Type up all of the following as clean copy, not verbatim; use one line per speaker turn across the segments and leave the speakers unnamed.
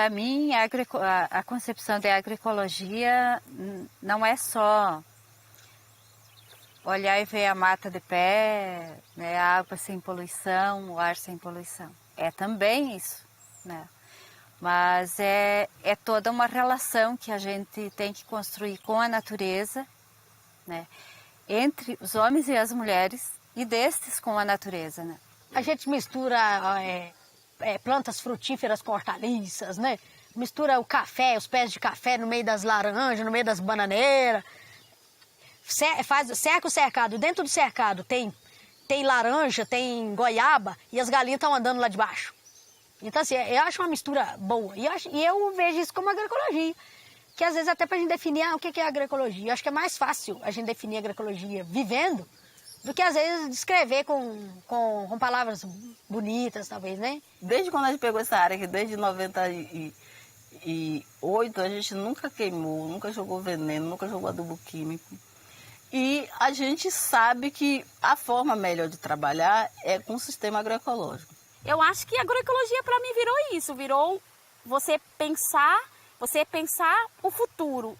Para mim, a concepção da agroecologia não é só olhar e ver a mata de pé, né, a água sem poluição, o ar sem poluição. É também isso, né? Mas é toda uma relação que a gente tem que construir com a natureza, né? Entre os homens e as mulheres e destes com a natureza, né?
A gente mistura plantas frutíferas com hortaliças, né? Mistura o café, os pés de café no meio das laranjas, no meio das bananeiras. Cerca o cercado. Dentro do cercado tem laranja, tem goiaba e as galinhas estão andando lá de baixo. Então, assim, eu acho uma mistura boa. E eu vejo isso como agroecologia. Que às vezes até para a gente definir o que é agroecologia. Eu acho que é mais fácil a gente definir agroecologia vivendo do que às vezes descrever com palavras bonitas, talvez, né?
Desde quando a gente pegou essa área aqui, desde 98, a gente nunca queimou, nunca jogou veneno, nunca jogou adubo químico. E a gente sabe que a forma melhor de trabalhar é com o sistema agroecológico.
Eu acho que a agroecologia para mim virou isso, virou você pensar o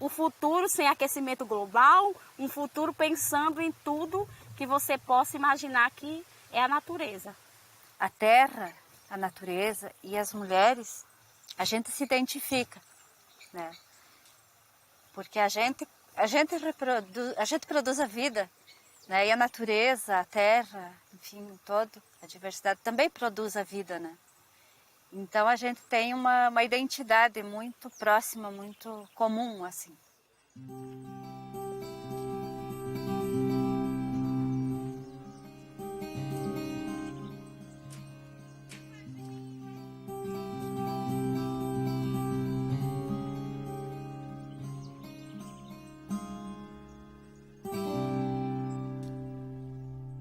futuro sem aquecimento global, um futuro pensando em tudo que você possa imaginar que é a natureza.
A terra, a natureza e as mulheres, a gente se identifica, né? Porque a gente produz a vida, né? E a natureza, a terra, enfim, a diversidade também produz a vida, né? Então a gente tem uma identidade muito próxima, muito comum, assim.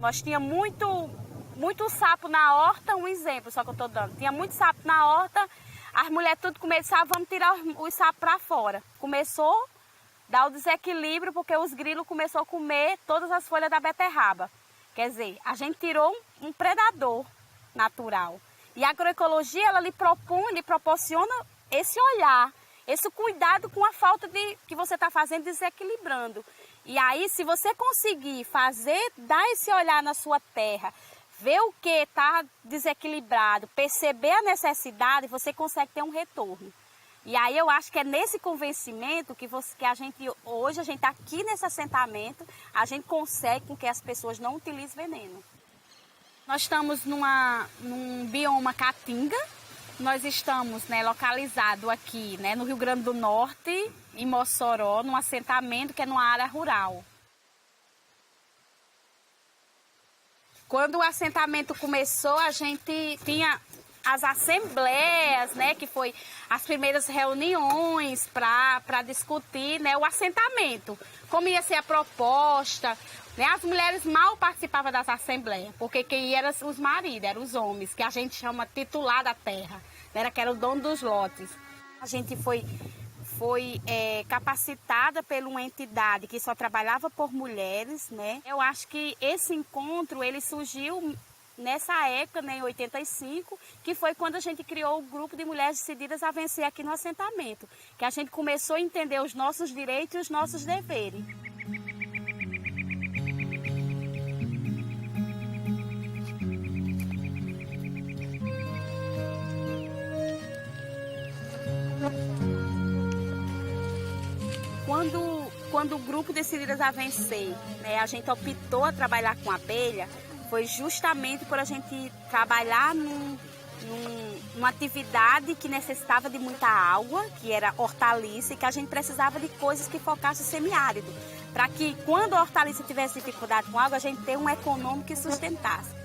Nós tinha muito sapo na horta, um exemplo só que eu estou dando. Tinha muito sapo na horta, as mulheres tudo começaram, vamos tirar os sapos para fora. Começou a dar o desequilíbrio porque os grilos começaram a comer todas as folhas da beterraba. Quer dizer, a gente tirou um predador natural. E a agroecologia, ela lhe proporciona esse olhar, esse cuidado com a falta que você está fazendo, desequilibrando. E aí, se você conseguir dar esse olhar na sua terra, ver o que está desequilibrado, perceber a necessidade, você consegue ter um retorno. E aí eu acho que é nesse convencimento que a gente está aqui nesse assentamento, a gente consegue com que as pessoas não utilizem veneno. Nós estamos num bioma caatinga, nós estamos, né, localizado aqui, né, no Rio Grande do Norte, em Mossoró, num assentamento que é numa área rural. Quando o assentamento começou, a gente tinha as assembleias, né, que foi as primeiras reuniões para discutir, né, o assentamento, como ia ser a proposta. Né, as mulheres mal participavam das assembleias, porque quem eram os maridos, eram os homens, que a gente chama titular da terra, né, que era o dono dos lotes. A gente foi capacitada por uma entidade que só trabalhava por mulheres, né? Eu acho que esse encontro ele surgiu nessa época, né, em 85, que foi quando a gente criou o grupo de mulheres decididas a vencer aqui no assentamento, que a gente começou a entender os nossos direitos e os nossos deveres. Quando o grupo Decididas a Vencer, né, a gente optou a trabalhar com abelha, foi justamente por a gente trabalhar numa atividade que necessitava de muita água, que era hortaliça, e que a gente precisava de coisas que focassem semiárido, para que quando a hortaliça tivesse dificuldade com água, a gente tenha um econômico que sustentasse.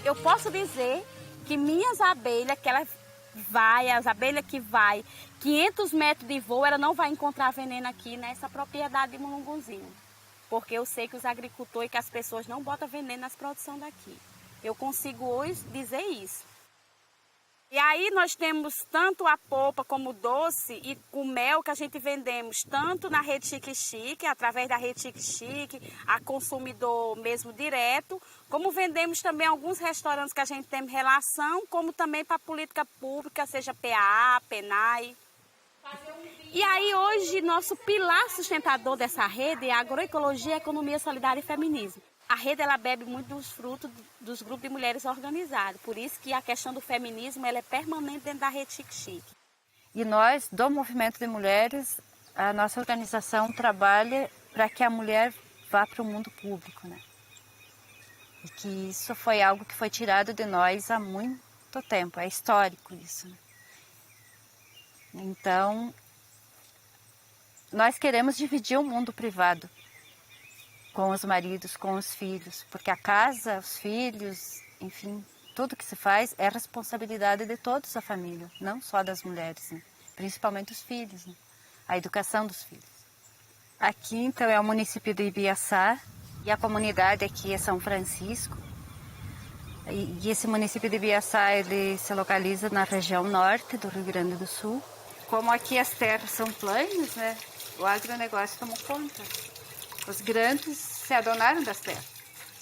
Eu posso dizer que minhas abelhas, as abelhas que vai 500 metros de voo, ela não vai encontrar veneno aqui nessa propriedade de Mulunguzinho. Porque eu sei que os agricultores e que as pessoas não botam veneno nas produções daqui. Eu consigo hoje dizer isso. E aí nós temos tanto a polpa como doce e o mel que a gente vendemos tanto na Rede Chique Chique, através da Rede Chique Chique, a consumidor mesmo direto, como vendemos também alguns restaurantes que a gente tem relação, como também para a política pública, seja PAA, PENAI. E aí hoje nosso pilar sustentador dessa rede é a agroecologia, economia solidária e feminismo. A rede ela bebe muito dos frutos dos grupos de mulheres organizados, por isso que a questão do feminismo ela é permanente dentro da Rede Chique Chique.
E nós, do Movimento de Mulheres, a nossa organização trabalha para que a mulher vá para o mundo público, né? E que isso foi algo que foi tirado de nós há muito tempo, é histórico isso, né? Então, nós queremos dividir o mundo privado com os maridos, com os filhos, porque a casa, os filhos, enfim, tudo que se faz é responsabilidade de todos a família, não só das mulheres, né? Principalmente os filhos, né? A educação dos filhos. Aqui, então, é o município de Ibiaçá e a comunidade aqui é São Francisco. E esse município de Ibiaçá, ele se localiza na região norte do Rio Grande do Sul. Como aqui as terras são planas, né? O agronegócio tomou conta. Os grandes se adonaram das terras.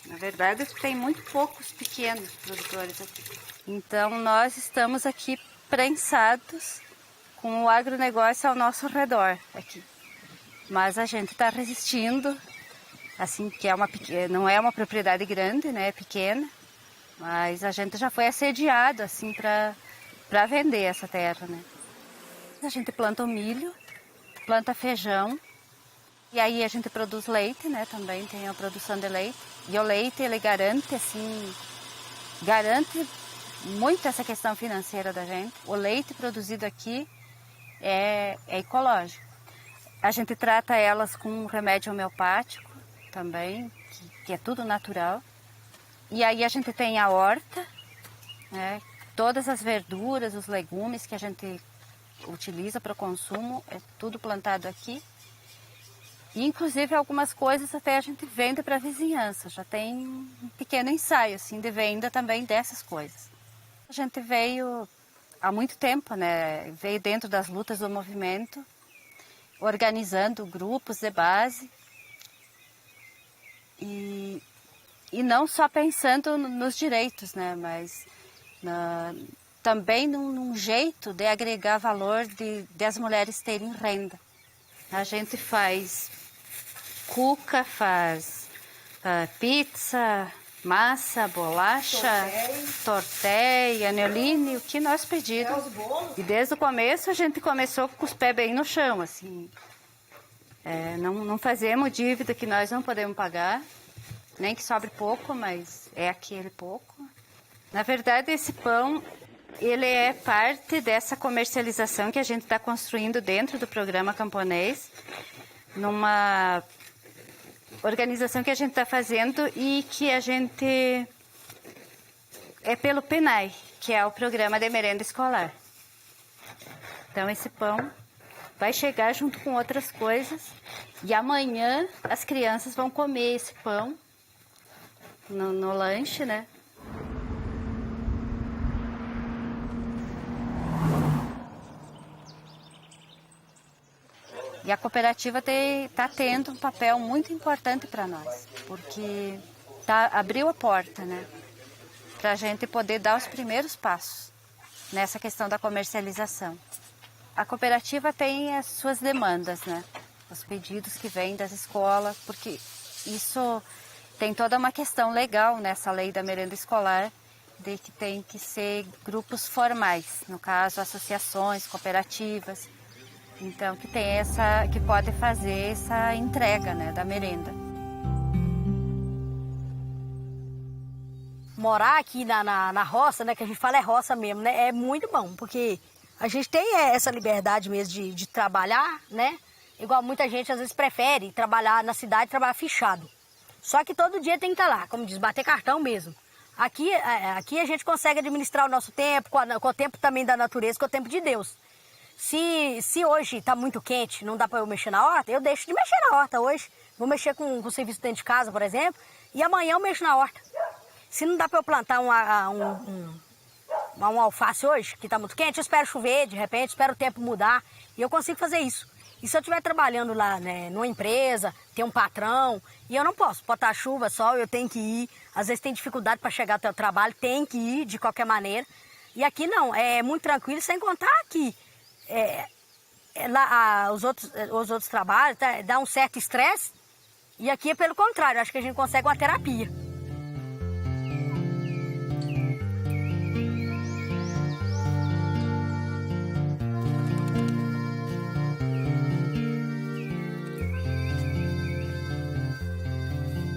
Na verdade, tem muito poucos pequenos produtores aqui. Então, nós estamos aqui prensados com o agronegócio ao nosso redor aqui. Mas a gente está resistindo, assim, que não é uma propriedade grande, né? É pequena. Mas a gente já foi assediado, assim, para vender essa terra, né? A gente planta o milho, planta feijão. E aí a gente produz leite, né? Também tem a produção de leite. E o leite, ele garante, assim, garante muito essa questão financeira da gente. O leite produzido aqui é ecológico. A gente trata elas com um remédio homeopático também, que é tudo natural. E aí a gente tem a horta, né? Todas as verduras, os legumes que a gente utiliza para o consumo, é tudo plantado aqui. Inclusive, algumas coisas até a gente vende para a vizinhança. Já tem um pequeno ensaio assim, de venda também dessas coisas. A gente veio há muito tempo, né? Veio dentro das lutas do movimento, organizando grupos de base. E não só pensando nos direitos, né? Mas também num jeito de agregar valor de as mulheres terem renda. A gente faz cuca, faz pizza, massa, bolacha, torteia, neoline, o que nós pedimos. E desde o começo a gente começou com os pés bem no chão, assim. Não fazemos dívida que nós não podemos pagar, nem que sobre pouco, mas é aquele pouco. Na verdade, esse pão, ele é parte dessa comercialização que a gente está construindo dentro do programa camponês, numa organização que a gente está fazendo e que a gente é pelo PENAI, que é o Programa de Merenda Escolar. Então esse pão vai chegar junto com outras coisas e amanhã as crianças vão comer esse pão no lanche, né? E a cooperativa está tendo um papel muito importante para nós, porque abriu a porta, né, para a gente poder dar os primeiros passos nessa questão da comercialização. A cooperativa tem as suas demandas, né, os pedidos que vêm das escolas, porque isso tem toda uma questão legal nessa lei da merenda escolar, de que tem que ser grupos formais, no caso associações, cooperativas. Então, que pode fazer essa entrega, né, da merenda.
Morar aqui na roça, né, que a gente fala é roça mesmo, né, é muito bom, porque a gente tem essa liberdade mesmo de trabalhar, né, igual muita gente às vezes prefere trabalhar na cidade, trabalhar fechado. Só que todo dia tem que estar lá, como diz, bater cartão mesmo. Aqui a gente consegue administrar o nosso tempo, com o tempo também da natureza, com o tempo de Deus. Se hoje está muito quente, não dá para eu mexer na horta, eu deixo de mexer na horta hoje. Vou mexer com o serviço dentro de casa, por exemplo, e amanhã eu mexo na horta. Se não dá para eu plantar um alface hoje, que está muito quente, eu espero chover de repente, espero o tempo mudar, e eu consigo fazer isso. E se eu estiver trabalhando lá, né, numa empresa, tem um patrão, e eu não posso botar chuva, sol, eu tenho que ir. Às vezes tem dificuldade para chegar até o trabalho, tem que ir de qualquer maneira. E aqui não, é muito tranquilo, sem contar que lá, os outros trabalhos dá um certo estresse, e aqui é pelo contrário, acho que a gente consegue uma terapia.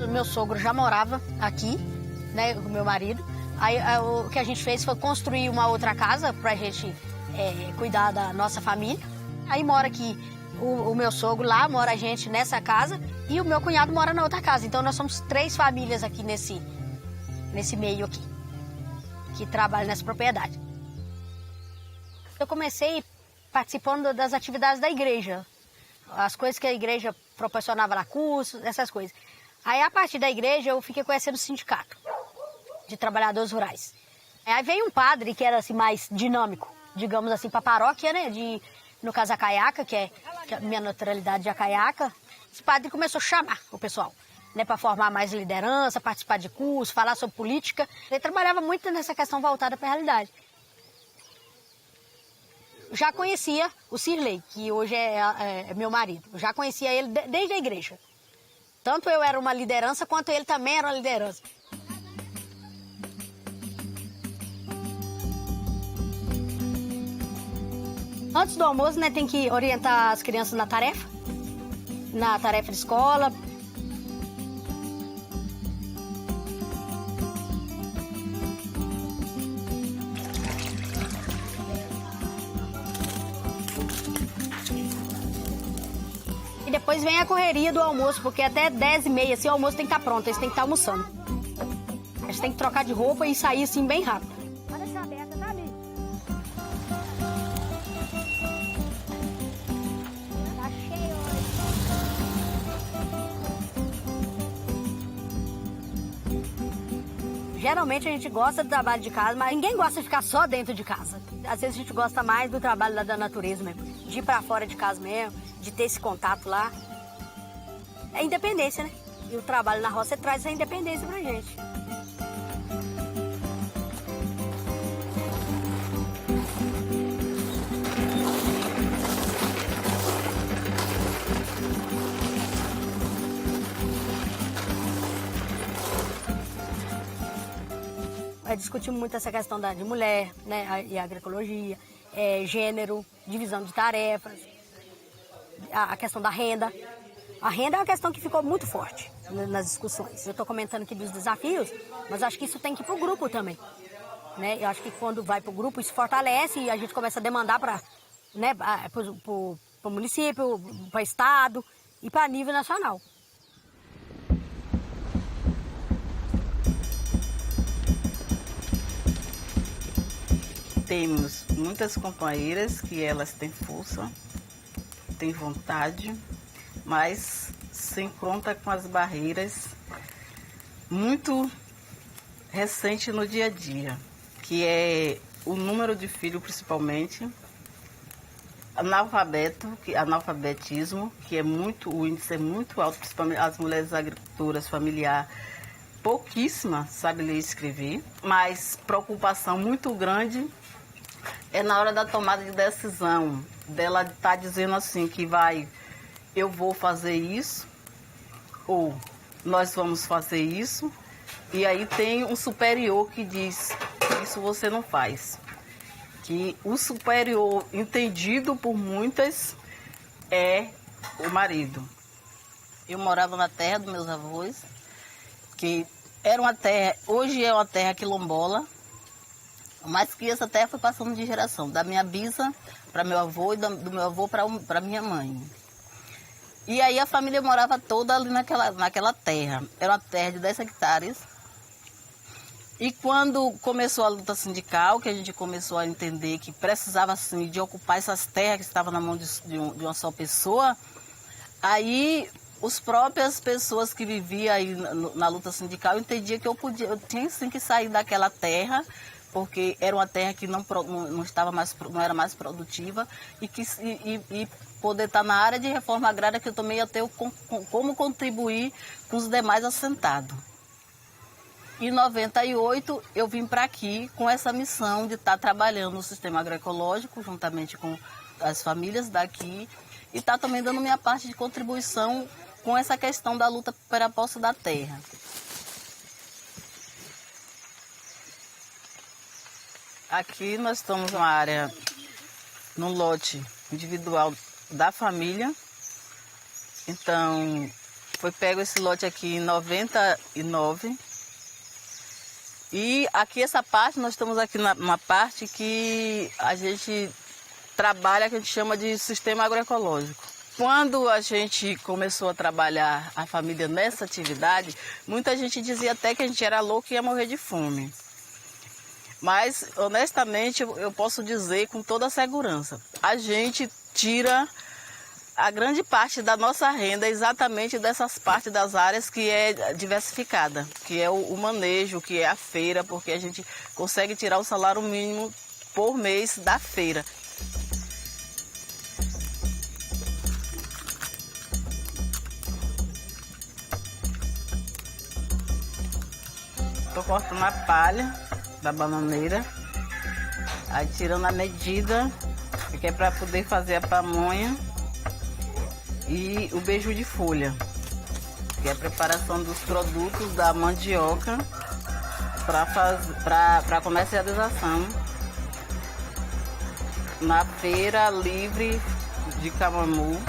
Meu sogro já morava aqui, né, com meu marido. Aí o que a gente fez foi construir uma outra casa pra gente cuidar da nossa família. Aí mora aqui o meu sogro lá, mora a gente nessa casa e o meu cunhado mora na outra casa. Então nós somos 3 famílias aqui nesse meio aqui, que trabalham nessa propriedade. Eu comecei participando das atividades da igreja, as coisas que a igreja proporcionava lá, cursos, essas coisas. Aí, a partir da igreja, eu fiquei conhecendo o sindicato de trabalhadores rurais. Aí veio um padre que era assim, mais dinâmico, digamos assim, para a paróquia, né? No caso, a Caiaca, que é a minha naturalidade de Acaiaca. Esse padre começou a chamar o pessoal, né? Para formar mais liderança, participar de cursos, falar sobre política. Ele trabalhava muito nessa questão voltada para a realidade. Já conhecia o Cirlei, que hoje é meu marido. Eu já conhecia ele desde a igreja. Tanto eu era uma liderança, quanto ele também era uma liderança. Antes do almoço, né, tem que orientar as crianças na tarefa de escola. Depois vem a correria do almoço, porque até 10h30 assim, o almoço tem que estar pronto, eles têm que estar almoçando. A gente tem que trocar de roupa e sair assim bem rápido. Olha essa aberta, tá ali. Tá cheio hoje. Geralmente a gente gosta do trabalho de casa, mas ninguém gosta de ficar só dentro de casa. Às vezes a gente gosta mais do trabalho da natureza mesmo, de ir pra fora de casa mesmo, de ter esse contato lá. É independência, né? E o trabalho na roça traz essa independência pra gente. Discutimos muito essa questão de mulher, né, e agroecologia, gênero, divisão de tarefas, a questão da renda. A renda é uma questão que ficou muito forte nas discussões. Eu estou comentando aqui dos desafios, mas acho que isso tem que ir para o grupo também. Né? Eu acho que quando vai para o grupo, isso fortalece e a gente começa a demandar para, né, o município, para o estado e para nível nacional.
Temos muitas companheiras que elas têm força, têm vontade, mas se confronta com as barreiras muito recentes no dia a dia, que é o número de filhos principalmente, analfabetismo, que é o índice é muito alto, principalmente as mulheres agricultoras familiares, pouquíssima sabe ler e escrever, mas preocupação muito grande é na hora da tomada de decisão, dela estar dizendo assim que eu vou fazer isso, ou nós vamos fazer isso, e aí tem um superior que diz, isso você não faz. Que o superior entendido por muitas é o marido. Eu morava na terra dos meus avós, que era uma terra, hoje é uma terra quilombola, mas que essa terra foi passando de geração, da minha bisa para meu avô e do meu avô para minha mãe. E aí a família morava toda ali naquela terra. Era uma terra de 10 hectares. E quando começou a luta sindical, que a gente começou a entender que precisava assim, de ocupar essas terras que estavam na mão de uma só pessoa, aí as próprias pessoas que viviam aí na luta sindical entendiam que eu tinha sim que sair daquela terra porque era uma terra que não estava mais, não era mais produtiva e poder estar na área de reforma agrária, que eu também ia ter como contribuir com os demais assentados. Em 98 eu vim para aqui com essa missão de estar trabalhando no sistema agroecológico juntamente com as famílias daqui e estar também dando minha parte de contribuição com essa questão da luta pela posse da terra. Aqui nós estamos numa área, num lote individual da família. Então, foi pego esse lote aqui em 99. E aqui essa parte, nós estamos aqui numa parte que a gente trabalha, que a gente chama de sistema agroecológico. Quando a gente começou a trabalhar a família nessa atividade, muita gente dizia até que a gente era louco e ia morrer de fome. Mas, honestamente, eu posso dizer com toda a segurança, a gente tira a grande parte da nossa renda exatamente dessas partes das áreas que é diversificada, que é o manejo, que é a feira, porque a gente consegue tirar o salário mínimo por mês da feira. Estou cortando a palha da bananeira, aí tirando a medida, que é para poder fazer a pamonha e o beiju de folha, que é a preparação dos produtos da mandioca para comercialização na feira livre de Camamu.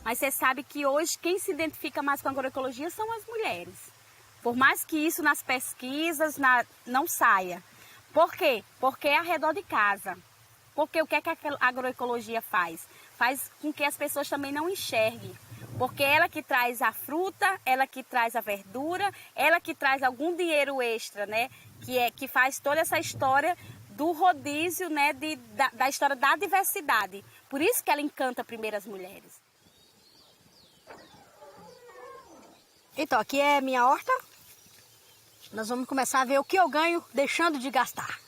Mas você sabe que hoje quem se identifica mais com a agroecologia são as mulheres. Por mais que isso nas pesquisas não saia. Por quê? Porque é ao redor de casa. Porque o que é que a agroecologia faz? Faz com que as pessoas também não enxerguem. Porque ela que traz a fruta, ela que traz a verdura, ela que traz algum dinheiro extra, né? Que faz toda essa história do rodízio, né? Da história da diversidade. Por isso que ela encanta primeiro as mulheres.
Então, aqui é minha horta. Nós vamos começar a ver o que eu ganho deixando de gastar.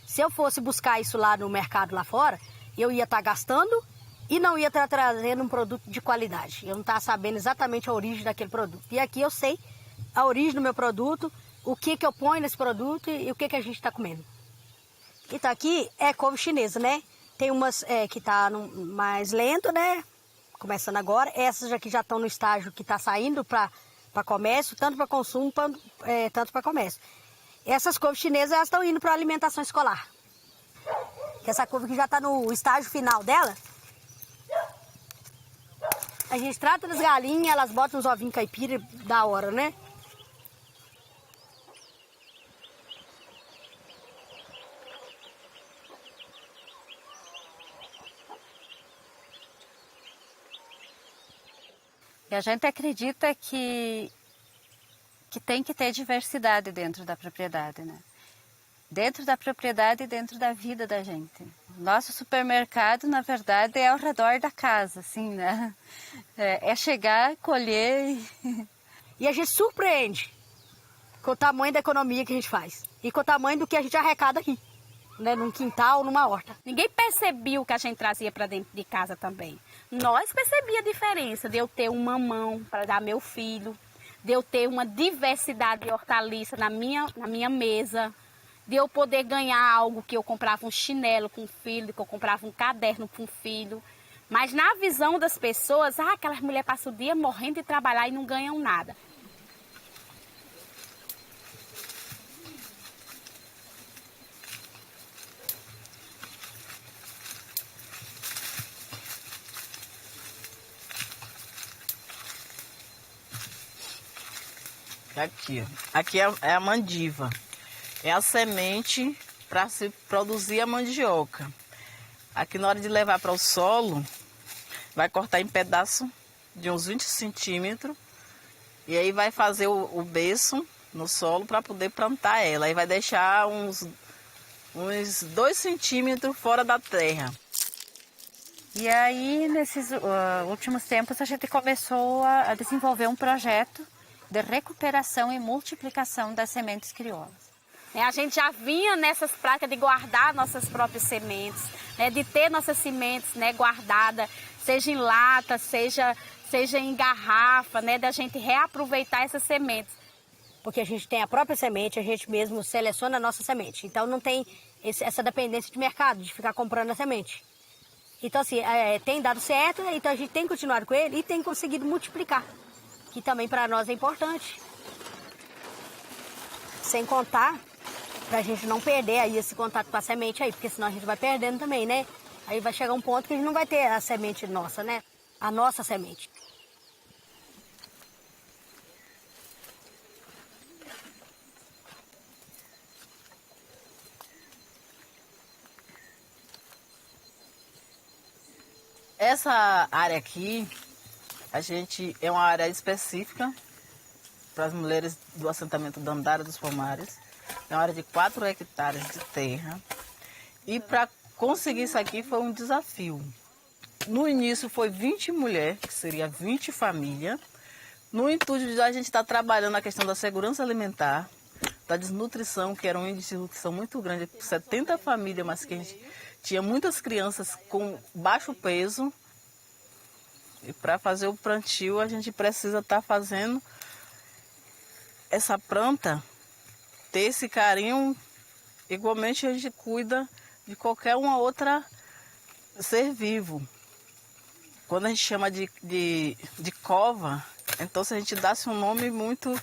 Se eu fosse buscar isso lá no mercado lá fora, eu ia estar gastando e não ia estar trazendo um produto de qualidade. Eu não estava sabendo exatamente a origem daquele produto. E aqui eu sei a origem do meu produto, o que eu ponho nesse produto e o que a gente está comendo. Então, aqui é couve chinesa, né? Tem umas que tá mais lento, né? Começando agora. Essas aqui já estão no estágio que está saindo para comércio, tanto para consumo, tanto para comércio. Essas couves chinesas elas estão indo para alimentação escolar. Essa couve que já está no estágio final dela. A gente trata das galinhas, elas botam uns ovinhos caipira da hora, né?
E a gente acredita que tem que ter diversidade dentro da propriedade, né? Dentro da propriedade e dentro da vida da gente. Nosso supermercado, na verdade, é ao redor da casa, assim, né? É chegar, colher
E a gente surpreende com o tamanho da economia que a gente faz. E com o tamanho do que a gente arrecada aqui, né? Num quintal, numa horta.
Ninguém percebeu o que a gente trazia para dentro de casa também. nós percebíamos a diferença de eu ter um mamão para dar meu filho, de eu ter uma diversidade de hortaliça na minha mesa, de eu poder ganhar algo que eu comprava um chinelo com o filho, que eu comprava um caderno com o filho. Mas na visão das pessoas, aquelas mulheres passam o dia morrendo de trabalhar e não ganham nada.
Aqui é a mandiva. É a semente para se produzir a mandioca. Aqui na hora de levar para o solo, vai cortar em pedaço de uns 20 centímetros. E aí vai fazer o berço no solo para poder plantar ela. Aí vai deixar uns 2 centímetros fora da terra.
E aí, nesses últimos tempos, a gente começou a desenvolver um projeto de recuperação e multiplicação das sementes crioulas.
A gente já vinha nessas práticas de guardar nossas próprias sementes, né, de ter nossas sementes, né, guardadas, seja em lata, seja em garrafa, né, da gente reaproveitar essas sementes.
Porque a gente tem a própria semente, a gente mesmo seleciona a nossa semente. Então não tem essa dependência de mercado, de ficar comprando a semente. Então assim, tem dado certo, então a gente tem continuado com ele e tem conseguido multiplicar, que também para nós é importante. Sem contar, para a gente não perder aí esse contato com a semente aí, porque senão a gente vai perdendo também, né? Aí vai chegar um ponto que a gente não vai ter a semente nossa, né? A nossa semente.
Essa área aqui, a gente é uma área específica para as mulheres do assentamento Dandara dos Pomares. É uma área de 4 hectares de terra. E para conseguir isso aqui foi um desafio. No início foi 20 mulheres, que seria 20 famílias. No intuito de a gente estar trabalhando a questão da segurança alimentar, da desnutrição, que era um índice de nutrição muito grande, 70 famílias, mas que a gente tinha muitas crianças com baixo peso. E para fazer o plantio, a gente precisa estar fazendo essa planta, ter esse carinho, igualmente a gente cuida de qualquer uma outra ser vivo. Quando a gente chama de cova, então se a gente desse um nome muito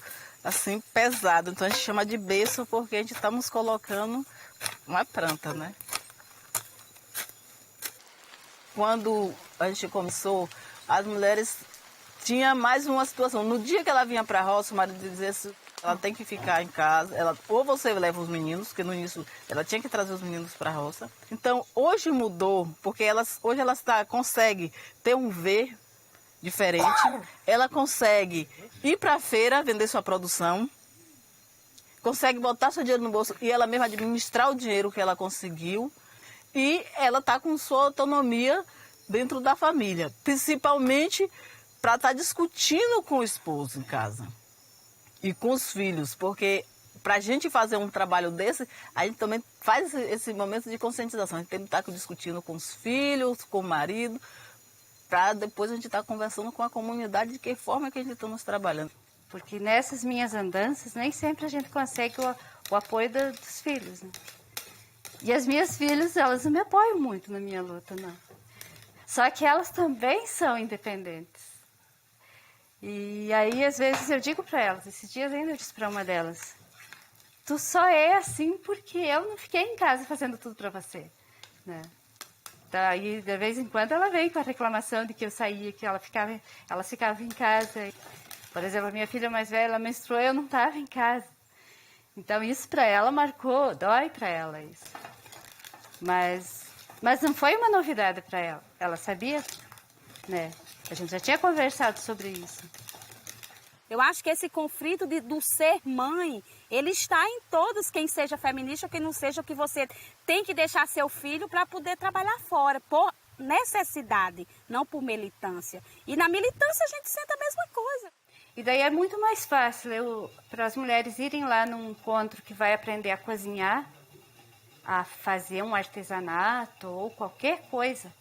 assim pesado, então a gente chama de berço porque a gente estamos colocando uma planta, né? Quando a gente começou, as mulheres tinham mais uma situação. No dia que ela vinha para a roça, o marido dizia assim, ela tem que ficar em casa, ou você leva os meninos, porque no início ela tinha que trazer os meninos para a roça. Então hoje mudou, porque hoje ela consegue ter um ver diferente, ela consegue ir para a feira vender sua produção, consegue botar seu dinheiro no bolso e ela mesma administrar o dinheiro que ela conseguiu e ela está com sua autonomia dentro da família, principalmente para estar discutindo com o esposo em casa e com os filhos, porque para a gente fazer um trabalho desse, a gente também faz esse momento de conscientização, a gente tem que estar discutindo com os filhos, com o marido, para depois a gente estar conversando com a comunidade de que forma que a gente estamos trabalhando.
Porque nessas minhas andanças, nem sempre a gente consegue o apoio dos filhos, né? E as minhas filhas, elas não me apoiam muito na minha luta, não. Só que elas também são independentes. E aí, às vezes, eu digo para elas, esses dias ainda eu disse para uma delas, tu só é assim porque eu não fiquei em casa fazendo tudo para você, né? Daí, de vez em quando, ela vem com a reclamação de que eu saía, que elas ficavam em casa. Por exemplo, a minha filha mais velha, ela menstruou, eu não estava em casa. Então, isso para ela marcou, dói para ela isso. Mas não foi uma novidade para ela. Ela sabia, né? A gente já tinha conversado sobre isso.
Eu acho que esse conflito do ser mãe, ele está em todos, quem seja feminista ou quem não seja, que você tem que deixar seu filho para poder trabalhar fora, por necessidade, não por militância. E na militância a gente sente a mesma coisa.
E daí é muito mais fácil para as mulheres irem lá num encontro que vai aprender a cozinhar, a fazer um artesanato ou qualquer coisa.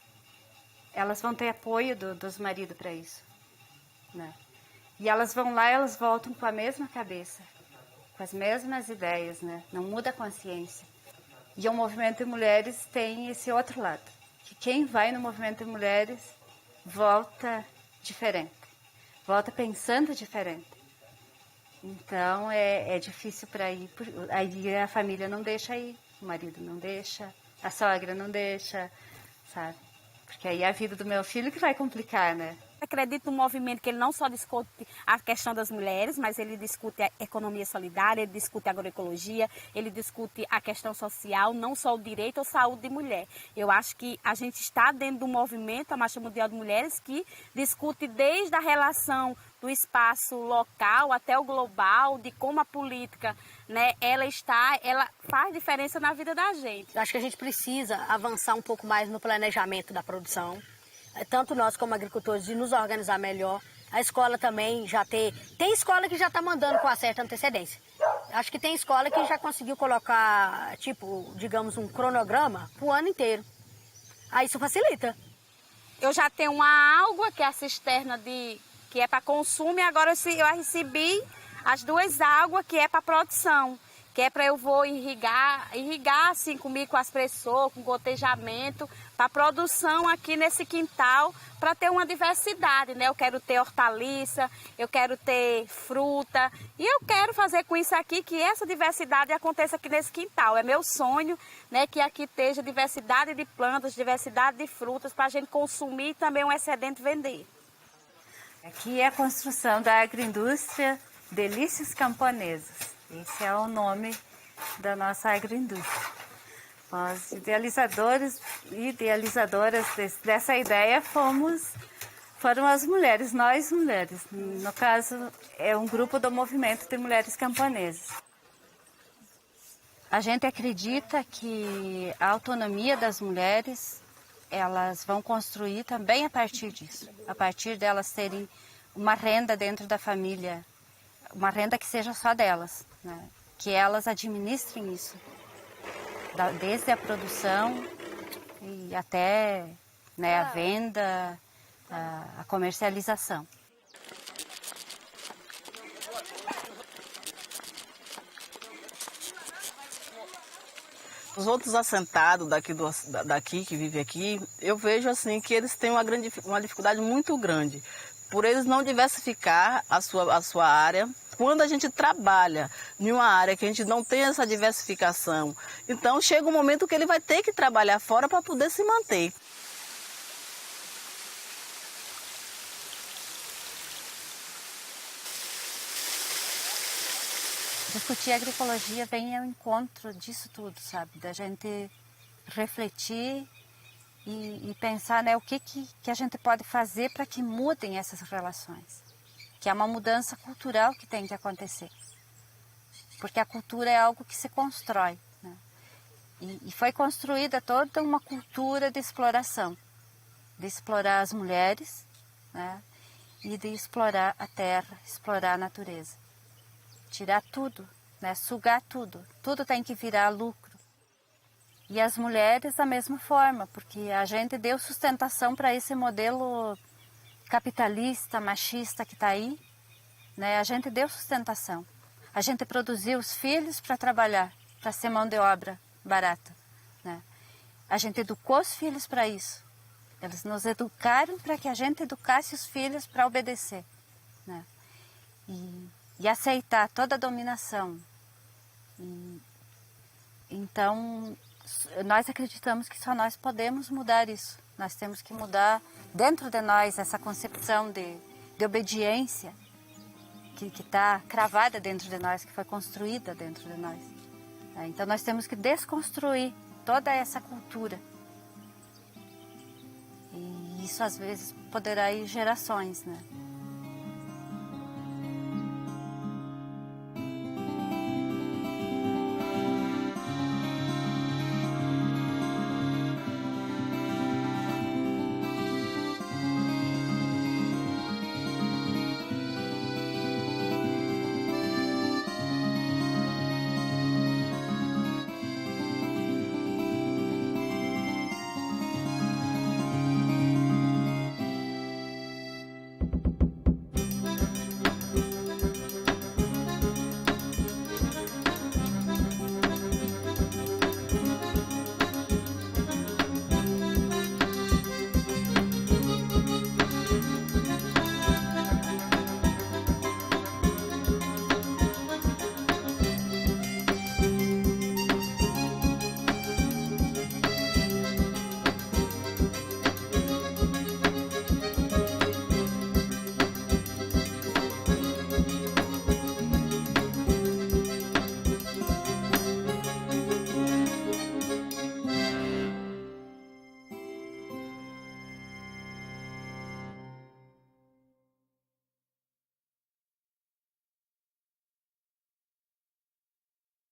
elas vão ter apoio dos maridos para isso, né? E elas vão lá, elas voltam com a mesma cabeça, com as mesmas ideias, né? Não muda a consciência. E o movimento de mulheres tem esse outro lado, que quem vai no movimento de mulheres volta diferente, volta pensando diferente. Então é difícil para ir, aí a família não deixa ir, o marido não deixa, a sogra não deixa, sabe? Porque aí é a vida do meu filho que vai complicar, né?
Acredito no movimento que ele não só discute a questão das mulheres, mas ele discute a economia solidária, ele discute a agroecologia, ele discute a questão social, não só o direito à saúde de mulher. Eu acho que a gente está dentro do movimento, a Marcha Mundial de Mulheres, que discute desde a relação do espaço local até o global, de como a política, né, ela faz diferença na vida da gente.
Eu acho que a gente precisa avançar um pouco mais no planejamento da produção. Tanto nós como agricultores de nos organizar melhor. A escola também já tem escola que já está mandando com uma certa antecedência. Acho que tem escola que já conseguiu colocar, tipo, digamos, um cronograma para o ano inteiro. Aí isso facilita.
Eu já tenho uma água, que é a cisterna que é para consumo, e agora eu recebi as 2 águas que é para produção, que é para eu vou irrigar assim comigo, com as pessoas, com gotejamento, para produção aqui nesse quintal, para ter uma diversidade, né? Eu quero ter hortaliça, eu quero ter fruta, e eu quero fazer com isso aqui que essa diversidade aconteça aqui nesse quintal. É meu sonho, né, que aqui esteja diversidade de plantas, diversidade de frutas, para a gente consumir e também um excedente vender.
Aqui é a construção da agroindústria Delícias Camponesas. Esse é o nome da nossa agroindústria. Os idealizadores e idealizadoras dessa ideia foram as mulheres, nós mulheres. No caso, é um grupo do movimento de mulheres camponesas. A gente acredita que a autonomia das mulheres, elas vão construir também a partir disso, a partir delas terem uma renda dentro da família, uma renda que seja só delas, né? Que elas administrem isso, desde a produção e até, né, a venda, a comercialização.
Os outros assentados daqui que vivem aqui, eu vejo assim que eles têm uma dificuldade muito grande por eles não diversificar a sua área. Quando a gente trabalha em uma área que a gente não tem essa diversificação, então chega um momento que ele vai ter que trabalhar fora para poder se manter.
Discutir agroecologia vem ao encontro disso tudo, sabe? Da gente refletir e pensar, né, o que a gente pode fazer para que mudem essas relações. Que é uma mudança cultural que tem que acontecer. Porque a cultura é algo que se constrói, né? E foi construída toda uma cultura de exploração. De explorar as mulheres, né? E de explorar a terra, explorar a natureza. Tirar tudo, né? Sugar tudo. Tudo tem que virar lucro. E as mulheres da mesma forma, porque a gente deu sustentação para esse modelo capitalista, machista que está aí, né? A gente deu sustentação. A gente produziu os filhos para trabalhar, para ser mão de obra barata, né? A gente educou os filhos para isso. Eles nos educaram para que a gente educasse os filhos para obedecer, né? E aceitar toda a dominação. Então, nós acreditamos que só nós podemos mudar isso. Nós temos que mudar dentro de nós essa concepção de obediência que está cravada dentro de nós, que foi construída dentro de nós. Então nós temos que desconstruir toda essa cultura. E isso às vezes poderá ir gerações, né?